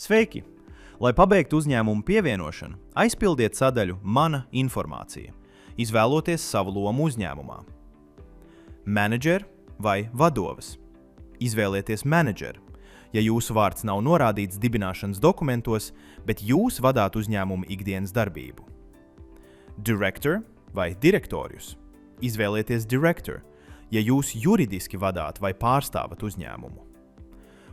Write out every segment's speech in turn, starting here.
Sveiki! Lai pabeigtu uzņēmumu pievienošanu, aizpildiet sadaļu Mana informācija, izvēloties savu lomu uzņēmumā. Menedžer vai vadovs. Izvēlieties menedžeru, ja jūsu vārds nav norādīts dibināšanas dokumentos, bet jūs vadāt uzņēmumu ikdienas darbību. Director vai direktorjus. Izvēlieties director, ja jūs juridiski vadāt vai pārstāvat uzņēmumu.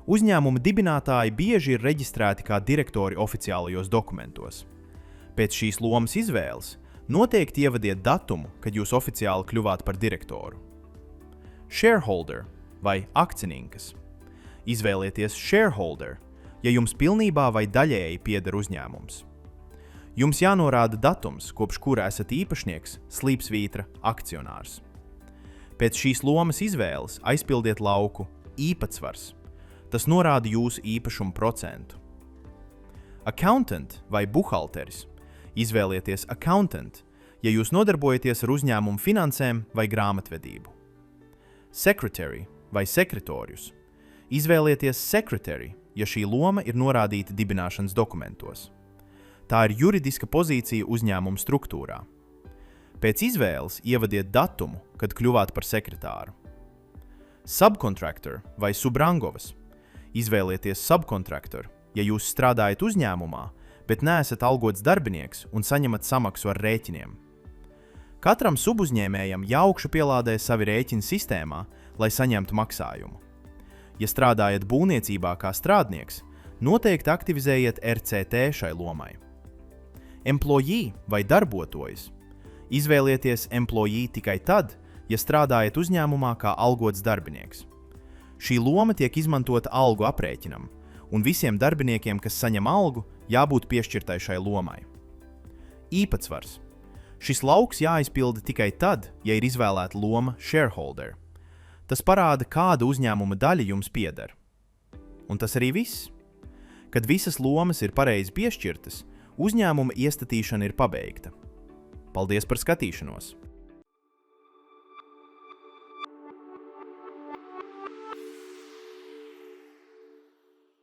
Uzņēmuma dibinātāji bieži ir reģistrēti kā direktori oficiālajos dokumentos. Pēc šīs lomas izvēles noteikti ievadiet datumu, kad jūs oficiāli kļuvāt par direktoru. Shareholder vai akcininkas. Izvēlieties shareholder, ja jums pilnībā vai daļēji pieder uzņēmums. Jums jānorāda datums, kopš kura esat īpašnieks, slīpsvītra akcionārs. Pēc šīs lomas izvēles aizpildiet lauku īpatsvars. Tas norāda jūsu īpašumu procentu. Accountant vai buhalteris. Izvēlieties accountant, ja jūs nodarbojaties ar uzņēmumu finansēm vai grāmatvedību. Secretary vai sekretorjus. Izvēlieties secretary, ja šī loma ir norādīta dibināšanas dokumentos. Tā ir juridiska pozīcija uzņēmuma struktūrā. Pēc izvēles ievadiet datumu, kad kļuvāt par sekretāru. Subcontractor vai subrangovs. Izvēlieties subkontraktoru, ja jūs strādājat uzņēmumā, bet neesat algots darbinieks un saņemat samaksu ar rēķiniem. Katram subuzņēmējam jāaugšupielādē savi rēķini sistēmā, lai saņemtu maksājumu. Ja strādājat būvniecībā kā strādnieks, noteikti aktivizējiet RCT šai lomai. Employee vai darbotājs. Izvēlieties employee tikai tad, ja strādājat uzņēmumā kā algots darbinieks. Šī loma tiek izmantota algu aprēķinam, un visiem darbiniekiem, kas saņem algu, jābūt piešķirtai šai lomai. Īpatsvars. Šis lauks jāizpilda tikai tad, ja ir izvēlēta loma shareholder. Tas parāda, kāda uzņēmuma daļa jums pieder. Un tas arī viss. Kad visas lomas ir pareizi piešķirtas, uzņēmuma iestatīšana ir pabeigta. Paldies par skatīšanos!